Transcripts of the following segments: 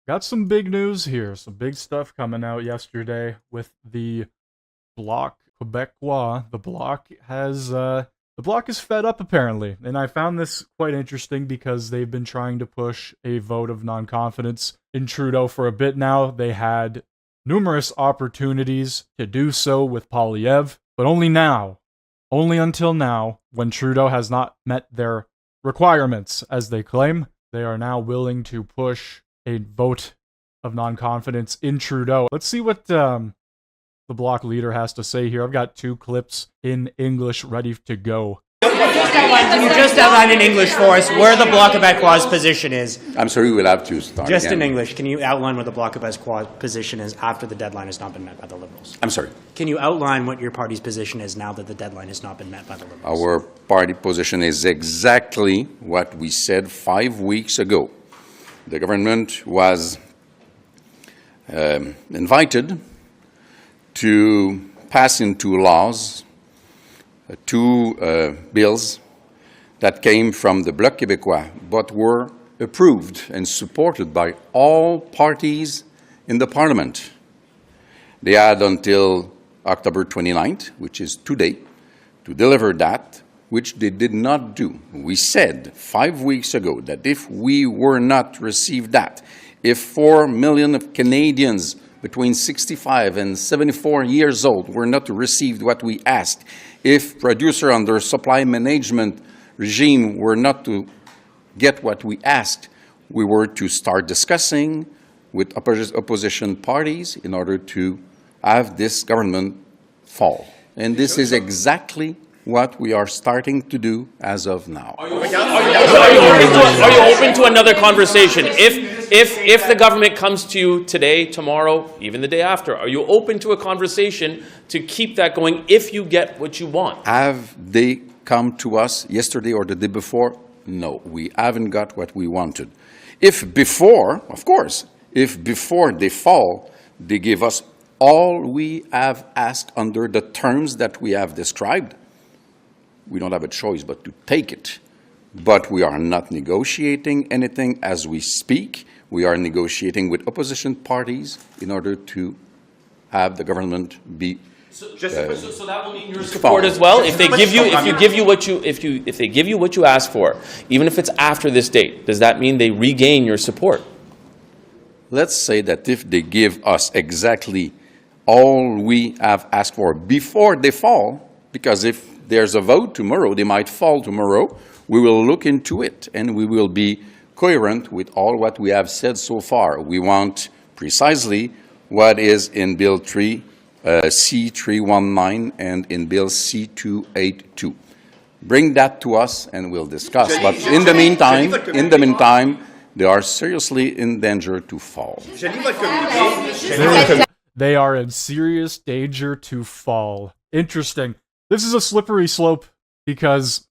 Got some big news here. Some big stuff coming out yesterday with the BLOC Quebecois. The BLOC is fed up apparently, and I found this quite interesting because they've been trying to push a vote of non-confidence in Trudeau for a bit now. They had numerous opportunities to do so with Poilievre, but only until now, when Trudeau has not met their requirements, as they claim, they are now willing to push a vote of non-confidence in Trudeau. Let's see what the BLOC leader has to say here. I've got two clips in English ready to go. Can you just outline in English for us where the BLOC Quebecois' position is? I'm sorry, we'll have to start Just again. in English, can you outline what the BLOC Quebecois' position is after the deadline has not been met by the Liberals? I'm sorry. Can you outline what your party's position is now that the deadline has not been met by the Liberals? Our party position is exactly what we said 5 weeks ago. The government was invited to pass into laws two bills that came from the BLOC Québécois, but were approved and supported by all parties in the Parliament. They had until October 29th, which is today, to deliver that, which they did not do. We said 5 weeks ago that if we were not to receive that, if 4 million of Canadians between 65 and 74 years old were not to receive what we asked, if producers under supply management regime were not to get what we asked, we were to start discussing with opposition parties in order to have this government fall. And this is exactly what we are starting to do as of now. Are you open to another conversation? If the government comes to you today, tomorrow, even the day after, are you open to a conversation to keep that going if you get what you want? Have they come to us yesterday or the day before? No, we haven't got what we wanted. If before, of course, if before they fall, they give us all we have asked under the terms that we have described, we don't have a choice but to take it. But we are not negotiating anything as we speak. We are negotiating with opposition parties in order to have the government be. So that will mean your support as well. If they give you what you ask for, even if it's after this date, does that mean they regain your support? Let's say that if they give us exactly all we have asked for before they fall, because if there's a vote tomorrow, they might fall tomorrow, we will look into it and we will be coherent with all what we have said so far. We want precisely what is in Bill 3, C319 and in Bill C282. Bring that to us and we'll discuss. But in the meantime, they are seriously in danger to fall. They are in serious danger to fall. Interesting. This is a slippery slope because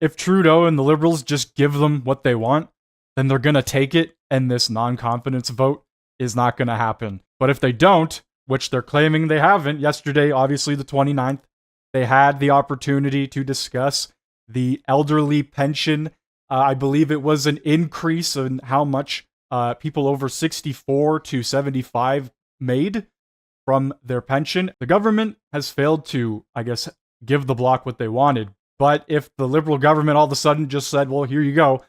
if Trudeau and the Liberals just give them what they want, then they're going to take it and this non-confidence vote is not going to happen. But if they don't, which they're claiming they haven't, yesterday, obviously the 29th, they had the opportunity to discuss the elderly pension. I believe it was an increase in how much people over 64 to 75 made from their pension. The government has failed to, I guess, give the BLOC what they wanted. But if the Liberal government all of a sudden just said, well, here you go,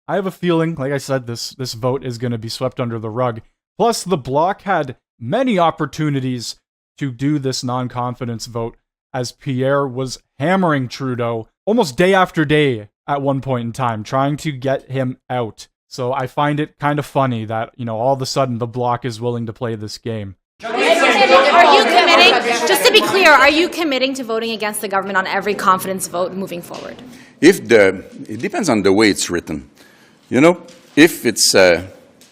I have a feeling, like I said, this vote is going to be swept under the rug. Plus, the BLOC had many opportunities to do this non-confidence vote as Pierre was hammering Trudeau almost day after day at one point in time, trying to get him out. So I find it kind of funny that, all of a sudden the BLOC is willing to play this game. Are you committing, just to be clear, are you committing to voting against the government on every confidence vote moving forward? It depends on the way it's written. If it's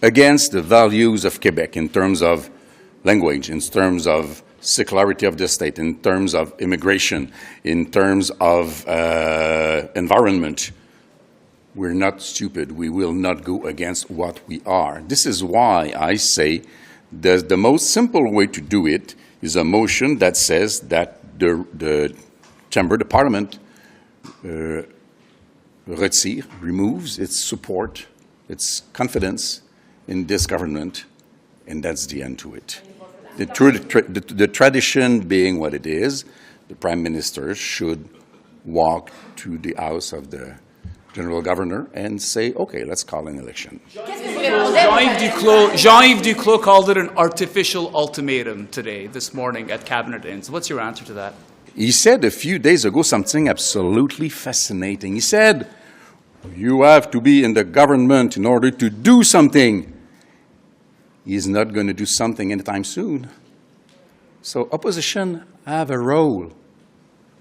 against the values of Quebec in terms of language, in terms of secularity of the state, in terms of immigration, in terms of environment, we're not stupid. We will not go against what we are. This is why I say the most simple way to do it is a motion that says that the chamber, the parliament, removes its support, its confidence in this government and that's the end to it. The tradition being what it is, the Prime Minister should walk to the house of the General Governor and say, okay, let's call an election. Jean-Yves Duclos called it an artificial ultimatum today, this morning at Cabinet Inns. What's your answer to that? He said a few days ago something absolutely fascinating. He said, you have to be in the government in order to do something. He's not going to do something anytime soon. So opposition have a role.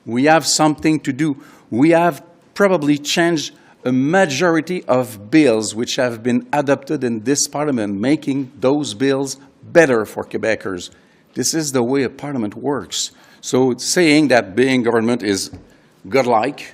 We have something to do. We have probably changed a majority of bills which have been adopted in this Parliament, making those bills better for Quebecers. This is the way a Parliament works. So saying that being government is godlike,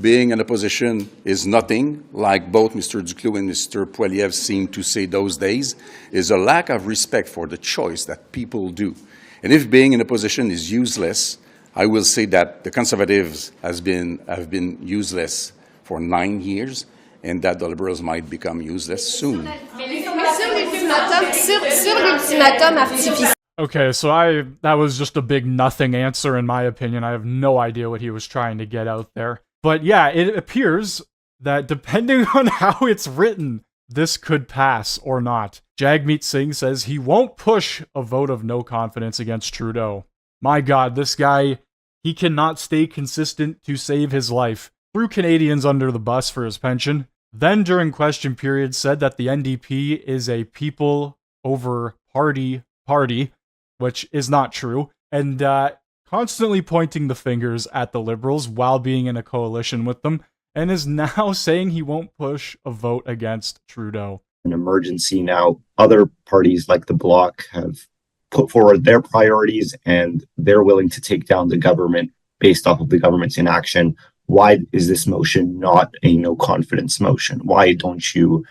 being in opposition is nothing, like both Mr. Duclos and Mr. Poiliev seem to say those days, is a lack of respect for the choice that people do. And if being in opposition is useless, I will say that the Conservatives have been useless for 9 years, and that the Liberals might become useless soon. Okay, so that was just a big nothing answer in my opinion. I have no idea what he was trying to get out there. But yeah, it appears that depending on how it's written, this could pass or not. Jagmeet Singh says he won't push a vote of no confidence against Trudeau. My God, this guy, he cannot stay consistent to save his life. Threw Canadians under the bus for his pension. Then during question period said that the NDP is a people over party, which is not true. And constantly pointing the fingers at the Liberals while being in a coalition with them, and is now saying he won't push a vote against Trudeau. An emergency now. Other parties like the BLOC have put forward their priorities, and they're willing to take down the government based off of the government's inaction. Why is this motion not a no confidence motion? Why don't you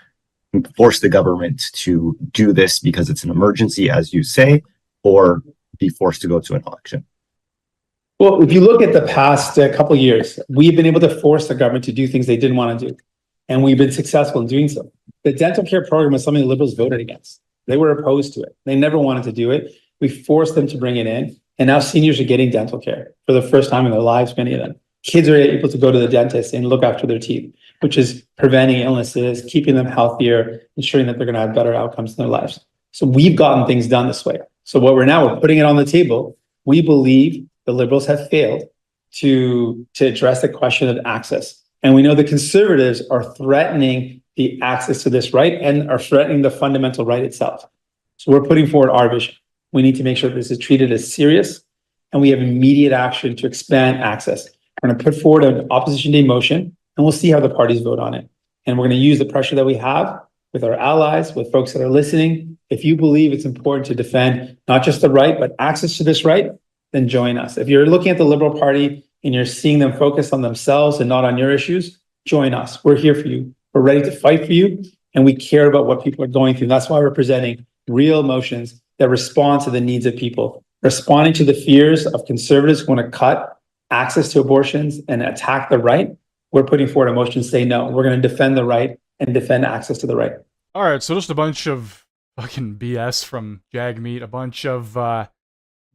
force the government to do this because it's an emergency, as you say, or be forced to go to an election? Well, if you look at the past couple of years, we've been able to force the government to do things they didn't want to do. And we've been successful in doing so. The dental care program is something the Liberals voted against. They were opposed to it. They never wanted to do it. We forced them to bring it in. And now seniors are getting dental care for the first time in their lives, many of them. Kids are able to go to the dentist and look after their teeth, which is preventing illnesses, keeping them healthier, ensuring that they're going to have better outcomes in their lives. So we've gotten things done this way. So what we're putting it on the table. We believe the Liberals have failed to address the question of access. And we know the Conservatives are threatening the access to this right and are threatening the fundamental right itself. So we're putting forward our vision. We need to make sure that this is treated as serious and we have immediate action to expand access. We're going to put forward an opposition day motion and we'll see how the parties vote on it. And we're going to use the pressure that we have with our allies, with folks that are listening. If you believe it's important to defend not just the right, but access to this right, then join us. If you're looking at the Liberal Party and you're seeing them focus on themselves and not on your issues, join us. We're here for you. We're ready to fight for you. And we care about what people are going through. That's why we're presenting real motions that respond to the needs of people, responding to the fears of Conservatives who want to cut access to abortions and attack the right. We're putting forward a motion to say no. We're going to defend the right and defend access to the right. All right, so just a bunch of fucking BS from Jagmeet, a bunch of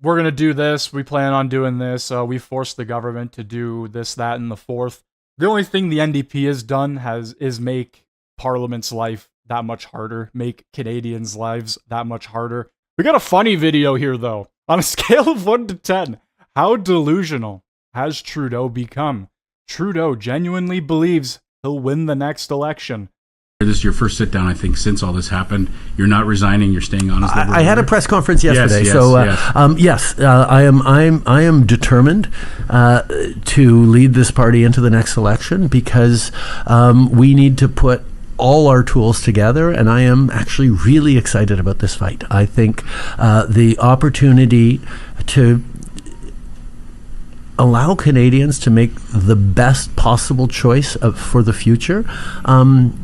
we're going to do this, we plan on doing this, we forced the government to do this, that, and the fourth. The only thing the NDP has done is make Parliament's life that much harder, make Canadians' lives that much harder. We got a funny video here, though. On a scale of 1 to 10, how delusional has Trudeau become? Trudeau genuinely believes he'll win the next election. This is your first sit down, I think, since all this happened. You're not resigning. You're staying on as Liberal. I had a press conference yesterday, yes. I am determined to lead this party into the next election because we need to put all our tools together, and I am actually really excited about this fight. I think the opportunity to allow Canadians to make the best possible choice for the future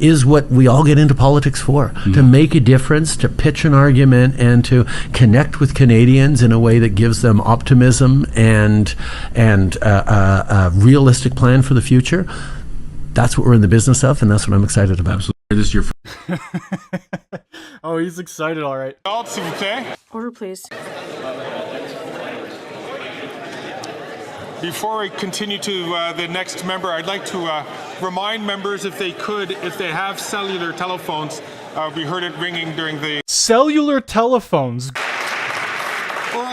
is what we all get into politics for, to make a difference, to pitch an argument, and to connect with Canadians in a way that gives them optimism and a realistic plan for the future. That's what we're in the business of, and that's what I'm excited about. Absolutely. This is your Oh, he's excited, all right. Order, please. Before we continue to the next member, I'd like to remind members, if they could, if they have cellular telephones, we heard it ringing during the Cellular telephones.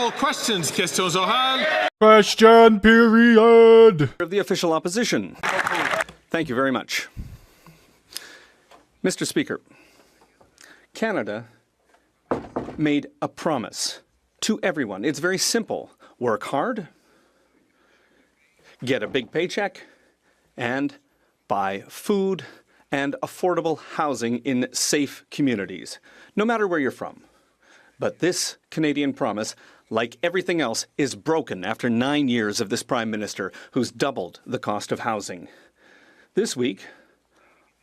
oral questions. Questions orales. Question period. Of the official opposition. Thank you very much. Mr. Speaker, Canada made a promise to everyone. It's very simple. Work hard, get a big paycheck, and buy food and affordable housing in safe communities, no matter where you're from. But this Canadian promise, like everything else, is broken after 9 years of this Prime Minister who's doubled the cost of housing. This week,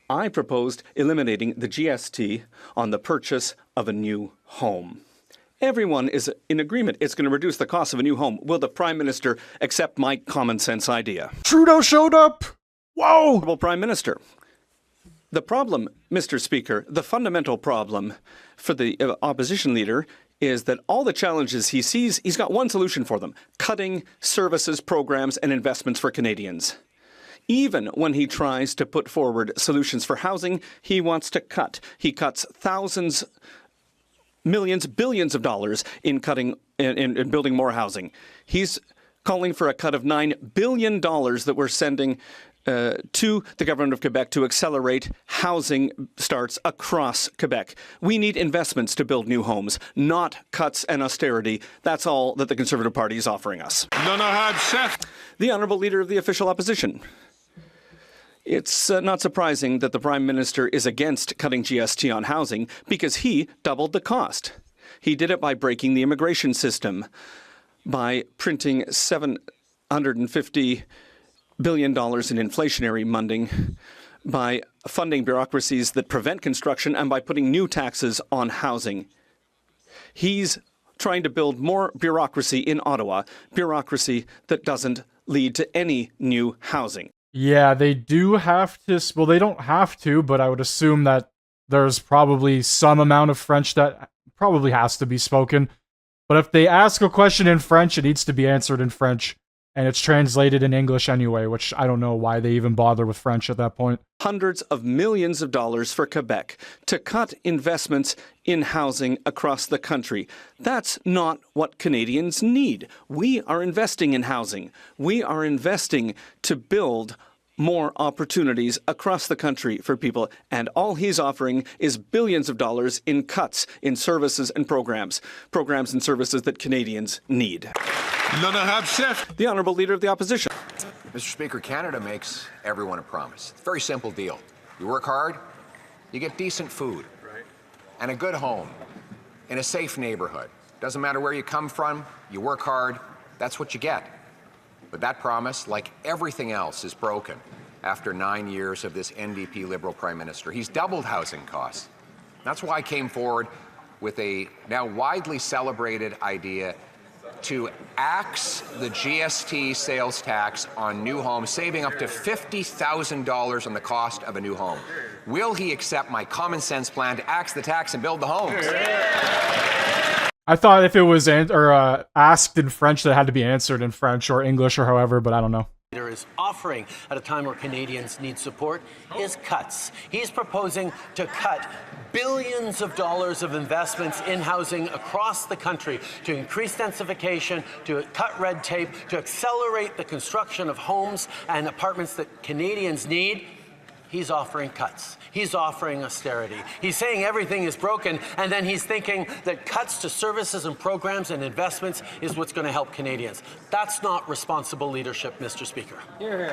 I proposed eliminating the GST on the purchase of a new home. Everyone is in agreement it's going to reduce the cost of a new home. Will the Prime Minister accept my common sense idea? Trudeau showed up. Whoa! Well, Prime Minister, the problem, Mr. Speaker, the fundamental problem for the opposition leader is that all the challenges he sees, he's got one solution for them: cutting services, programs, and investments for Canadians. Even when he tries to put forward solutions for housing, he wants to cut. He cuts thousands, millions, billions of dollars in building more housing. He's calling for a cut of $9 billion that we're sending to the government of Quebec to accelerate housing starts across Quebec. We need investments to build new homes, not cuts and austerity. That's all that the Conservative Party is offering us. The Honourable Leader of the Official Opposition. It's not surprising that the Prime Minister is against cutting GST on housing because he doubled the cost. He did it by breaking the immigration system, by printing $750 billion in inflationary funding, by funding bureaucracies that prevent construction, and by putting new taxes on housing. He's trying to build more bureaucracy in Ottawa, bureaucracy that doesn't lead to any new housing. Yeah, they do have to. Well, they don't have to, but I would assume that there's probably some amount of French that probably has to be spoken. But if they ask a question in French, it needs to be answered in French. And it's translated in English anyway, which I don't know why they even bother with French at that point. Hundreds of millions of dollars for Quebec to cut investments in housing across the country. That's not what Canadians need. We are investing in housing. We are investing to build more opportunities across the country for people. And all he's offering is billions of dollars in cuts in services and programs and services that Canadians need. The Honourable Leader of the Opposition. Mr. Speaker, Canada makes everyone a promise. It's a very simple deal. You work hard, you get decent food, and a good home in a safe neighborhood. Doesn't matter where you come from, you work hard, that's what you get. But that promise, like everything else, is broken after 9 years of this NDP Liberal Prime Minister. He's doubled housing costs. That's why I came forward with a now widely celebrated idea to axe the GST sales tax on new homes, saving up to $50,000 on the cost of a new home. Will he accept my common sense plan to axe the tax and build the homes? I thought if it was asked in French, that it had to be answered in French or English or however, but I don't know. Is offering at a time where Canadians need support is cuts. He's proposing to cut billions of dollars of investments in housing across the country to increase densification, to cut red tape, to accelerate the construction of homes and apartments that Canadians need. He's offering cuts. He's offering austerity. He's saying everything is broken, and then he's thinking that cuts to services and programs and investments is what's going to help Canadians. That's not responsible leadership, Mr. Speaker. The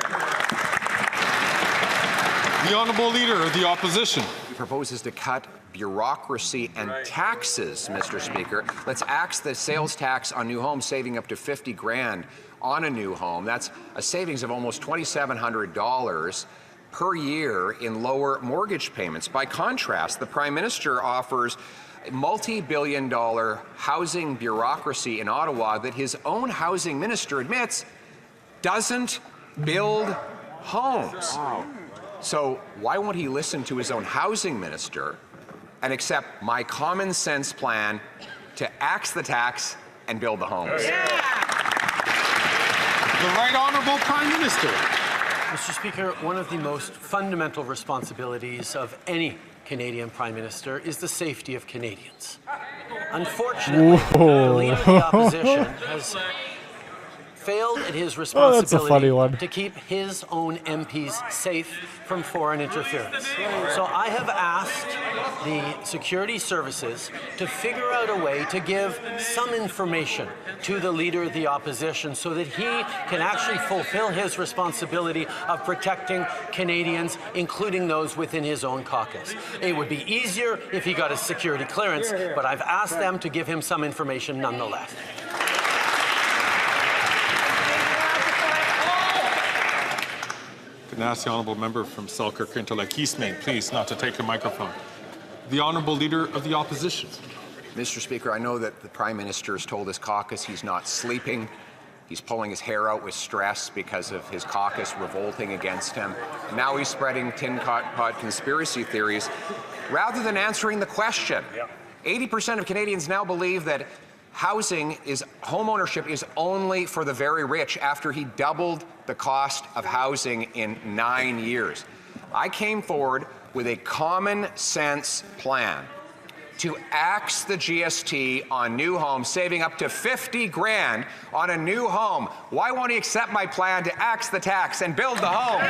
Honourable Leader of the Opposition. He proposes to cut bureaucracy and taxes, Mr. Speaker. Let's axe the sales tax on new homes, saving up to $50 grand on a new home. That's a savings of almost $2,700 per year in lower mortgage payments. By contrast, the Prime Minister offers a multi-billion-dollar housing bureaucracy in Ottawa that his own housing minister admits doesn't build homes. So why won't he listen to his own housing minister and accept my common sense plan to axe the tax and build the homes. The Right Honourable Prime Minister. Mr. Speaker, one of the most fundamental responsibilities of any Canadian Prime Minister is the safety of Canadians. Unfortunately, the Leader of the Opposition has failed at his responsibility to keep his own MPs safe from foreign interference. So I have asked the security services to figure out a way to give some information to the Leader of the Opposition so that he can actually fulfill his responsibility of protecting Canadians, including those within his own caucus. It would be easier if he got a security clearance, but I've asked them to give him some information nonetheless. Can I ask the Honourable Member from Selkirk into Eastmain, please, not to take the microphone. The Honourable Leader of the Opposition. Mr. Speaker, I know that the Prime Minister has told his caucus he's not sleeping. He's pulling his hair out with stress because of his caucus revolting against him. Now he's spreading tin pot conspiracy theories rather than answering the question. 80% of Canadians now believe that home ownership is only for the very rich after he doubled the cost of housing in 9 years. I came forward with a common sense plan to axe the GST on new homes, saving up to 50 grand on a new home. Why won't he accept my plan to axe the tax and build the home?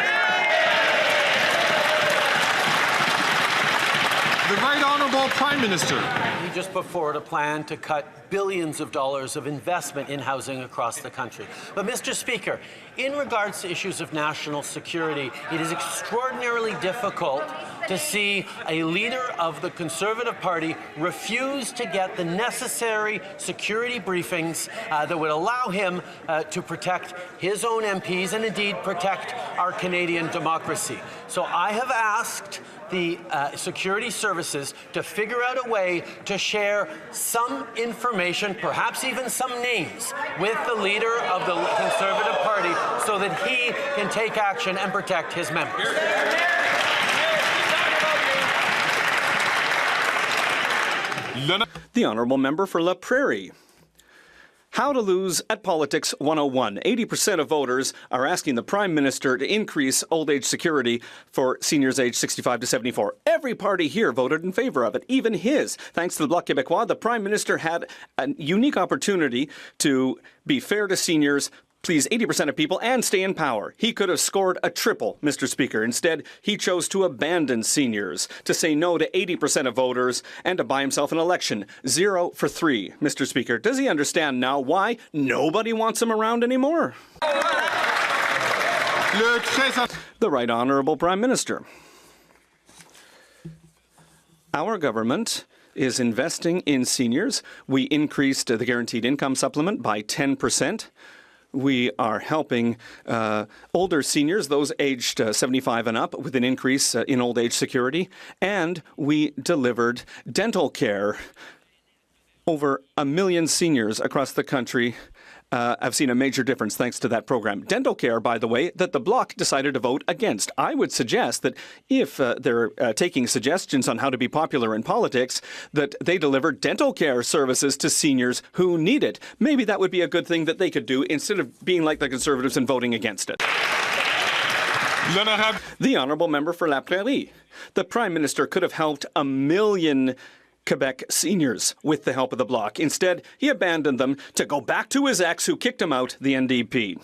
The Right Honourable Prime Minister. He just put forward a plan to cut billions of dollars of investment in housing across the country. But, Mr. Speaker, in regards to issues of national security, it is extraordinarily difficult to see a leader of the Conservative Party refuse to get the necessary security briefings that would allow him to protect his own MPs and indeed protect our Canadian democracy. So I have asked the security services to figure out a way to share some information, perhaps even some names, with the leader of the Conservative Party so that he can take action and protect his members. The Honourable Member for La Prairie. How to lose at Politics 101. 80% of voters are asking the Prime Minister to increase old age security for seniors aged 65 to 74. Every party here voted in favour of it, even his. Thanks to the Bloc Québécois, the Prime Minister had a unique opportunity to be fair to seniors, please 80% of people, and stay in power. He could have scored a triple, Mr. Speaker. Instead, he chose to abandon seniors, to say no to 80% of voters, and to buy himself an election. 0 for 3, Mr. Speaker. Does he understand now why nobody wants him around anymore? The Right Honourable Prime Minister. Our government is investing in seniors. We increased the guaranteed income supplement by 10%. We are helping older seniors, those aged 75 and up, with an increase in old age security. And we delivered dental care. Over 1 million seniors across the country have seen a major difference thanks to that program. Dental care, by the way, that the Bloc decided to vote against. I would suggest that if they're taking suggestions on how to be popular in politics, that they deliver dental care services to seniors who need it. Maybe that would be a good thing that they could do instead of being like the Conservatives and voting against it. The Honourable Member for La Prairie. The Prime Minister could have helped 1 million Quebec seniors with the help of the Bloc. Instead, he abandoned them to go back to his ex who kicked him out, the NDP.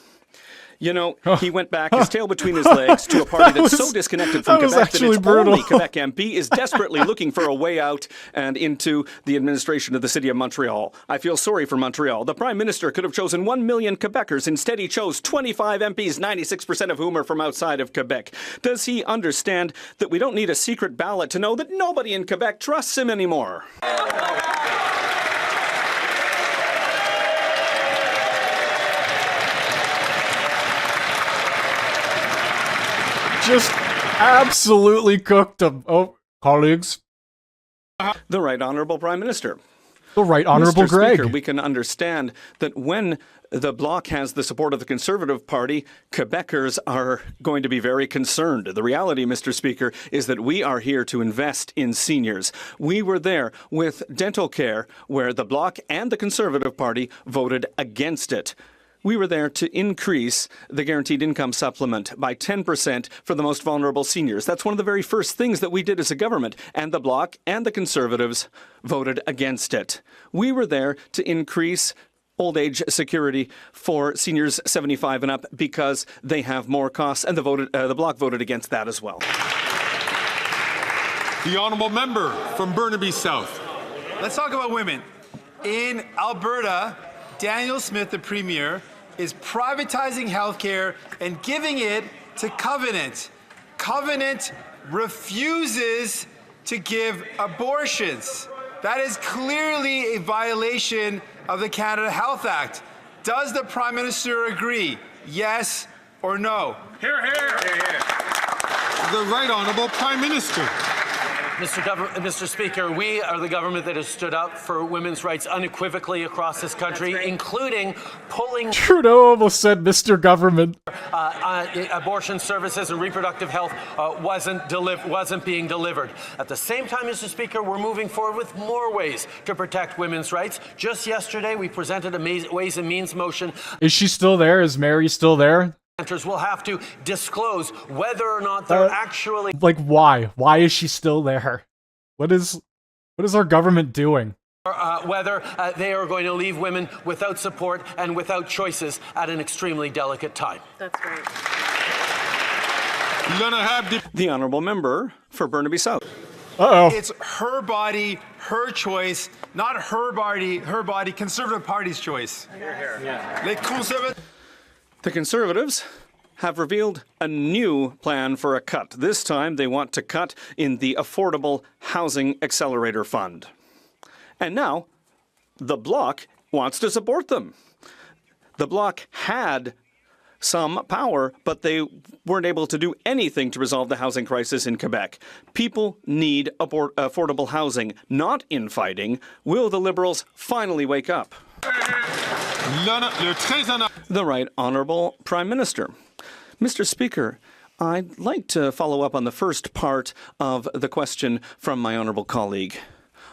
You know, he went back, his tail between his legs, to a party that's so disconnected from Quebec that its only Quebec MP is desperately looking for a way out and into the administration of the city of Montreal. I feel sorry for Montreal. The Prime Minister could have chosen 1 million Quebecers. Instead, he chose 25 MPs, 96% of whom are from outside of Quebec. Does he understand that we don't need a secret ballot to know that nobody in Quebec trusts him anymore? Just absolutely cooked them. Oh, colleagues. The Right Honourable Prime Minister. The Right Honourable Mr. Greg. Speaker, we can understand that when the Bloc has the support of the Conservative Party, Quebecers are going to be very concerned. The reality, Mr. Speaker, is that we are here to invest in seniors. We were there with dental care, where the Bloc and the Conservative Party voted against it. We were there to increase the guaranteed income supplement by 10% for the most vulnerable seniors. That's one of the very first things that we did as a government, and the Bloc and the Conservatives voted against it. We were there to increase old age security for seniors 75 and up because they have more costs, and the Bloc voted against that as well. The honourable member from Burnaby South. Let's talk about women. In Alberta, Daniel Smith, the Premier, is privatizing healthcare and giving it to Covenant. Covenant refuses to give abortions. That is clearly a violation of the Canada Health Act. Does the Prime Minister agree? Yes or no? Hear, hear. The Right Honourable Prime Minister. Mr. Speaker, we are the government that has stood up for women's rights unequivocally across this country, including pulling Trudeau almost said Mr. Government. Abortion services and reproductive health wasn't being delivered. At the same time, Mr. Speaker, we're moving forward with more ways to protect women's rights. Just yesterday, we presented a Ways and Means motion. Is she still there? Is Mary still there? Will have to disclose whether or not they're actually like why? Why is she still there? What is our government doing? Whether they are going to leave women without support and without choices at an extremely delicate time. That's right. The honourable member for Burnaby South. Uh-oh. It's her body, her choice, not her body, Conservative Party's choice. The Conservatives have revealed a new plan for a cut. This time they want to cut in the Affordable Housing Accelerator Fund. And now the Bloc wants to support them. The Bloc had some power, but they weren't able to do anything to resolve the housing crisis in Quebec. People need affordable housing, not infighting. Will the Liberals finally wake up? The Right Honourable Prime Minister. Mr. Speaker, I'd like to follow up on the first part of the question from my honourable colleague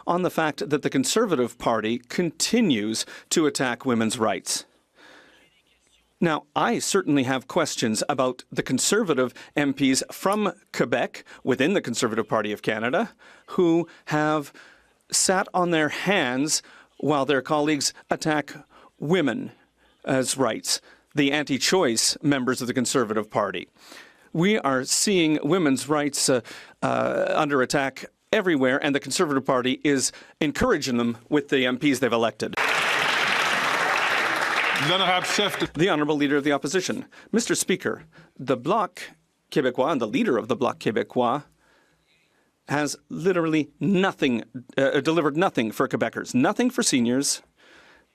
on the fact that the Conservative Party continues to attack women's rights. Now, I certainly have questions about the Conservative MPs from Quebec within the Conservative Party of Canada who have sat on their hands while their colleagues attack women as rights, the anti-choice members of the Conservative Party. We are seeing women's rights under attack everywhere, and the Conservative Party is encouraging them with the MPs they've elected. The Honourable Leader of the Opposition. Mr. Speaker, the Bloc Québécois and the leader of the Bloc Québécois has literally nothing, delivered nothing for Quebecers, nothing for seniors,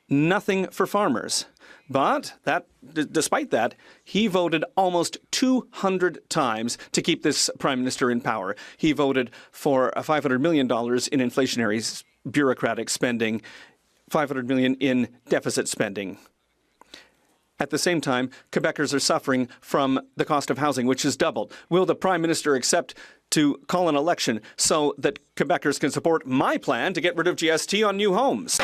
nothing for farmers. But despite that, he voted almost 200 times to keep this Prime Minister in power. He voted for $500 million in inflationary bureaucratic spending, $500 million in deficit spending. At the same time, Quebecers are suffering from the cost of housing, which has doubled. Will the Prime Minister accept to call an election so that Quebecers can support my plan to get rid of GST on new homes?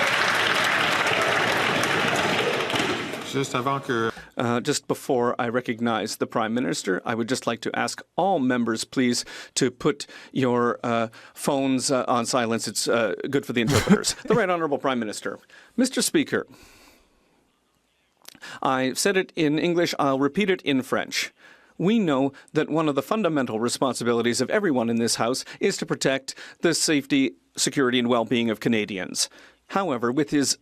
Just before I recognize the Prime Minister, I would just like to ask all members, please, to put your phones on silence. It's good for the interpreters. The Right Honourable Prime Minister. Mr. Speaker, I said it in English, I'll repeat it in French. We know that one of the fundamental responsibilities of everyone in this House is to protect the safety, security, and well-being of Canadians. However, with his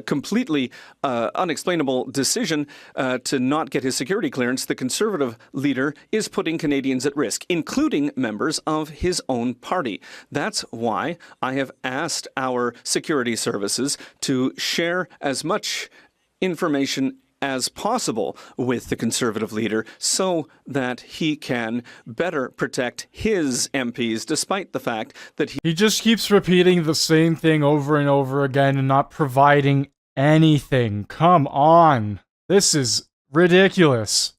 completely unexplainable decision to not get his security clearance, the Conservative leader is putting Canadians at risk, including members of his own party. That's why I have asked our security services to share as much information as possible with the Conservative leader so that he can better protect his MPs, despite the fact that he just keeps repeating the same thing over and over again and not providing anything. Come on. This is ridiculous.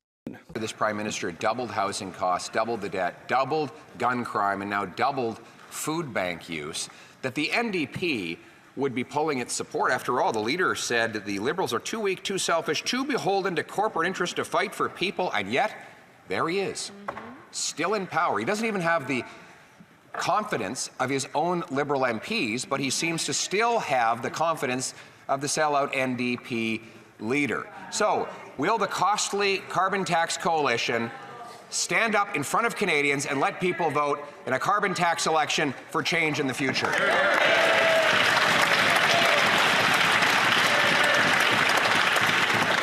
This Prime Minister doubled housing costs, doubled the debt, doubled gun crime, and now doubled food bank use, that the NDP would be pulling its support. After all, the leader said that the Liberals are too weak, too selfish, too beholden to corporate interests to fight for people, and yet, there he is, still in power. He doesn't even have the confidence of his own Liberal MPs, but he seems to still have the confidence of the sellout NDP leader. So, will the costly carbon tax coalition stand up in front of Canadians and let people vote in a carbon tax election for change in the future?